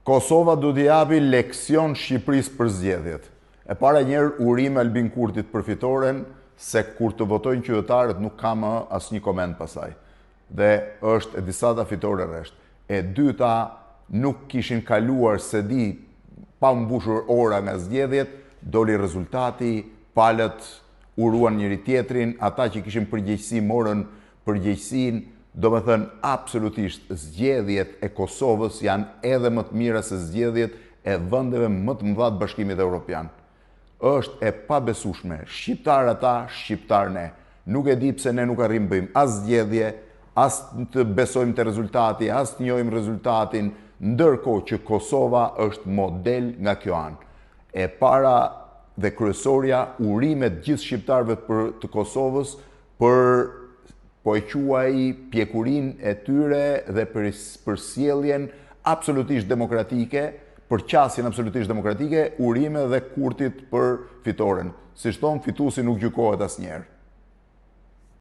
Kosova du t'i japi leksion Shqipërisë për zgjedhjet. E para njerë urime Albin Kurtit për fitoren, se kur të votojnë qytetarët nuk ka më asnjë koment pasaj. Dhe është e disata fitore rresht. E dyta, nuk kishin kaluar se di pa mbushur ora nga zgjedhjet, doli rezultati, palët uruan njëri tjetrin, ata që kishin përgjegjësi morën përgjegjësinë. Do me thënë, absolutisht, zgjedhjet e Kosovës janë edhe më të mira se zgjedhjet e vendeve më të mëdha të Bashkimit Evropian. Është e pabesueshme, shqiptar ata, shqiptar ne. Nuk e di pse ne nuk arrim bëjmë as zgjedhje, as të besojmë te rezultati, as të njohim rezultatin, ndërkohë që Kosova është model nga kjo anë. E para dhe kryesorja urimet gjithë shqiptarëve të Kosovës për po e quaj pjekurin e tyre dhe për sjelljen absolutisht demokratike, për qasjen absolutisht demokratike, urime dhe Kurtit për fitoren. Si thonë, fituesi nuk gjykohet asnjëherë.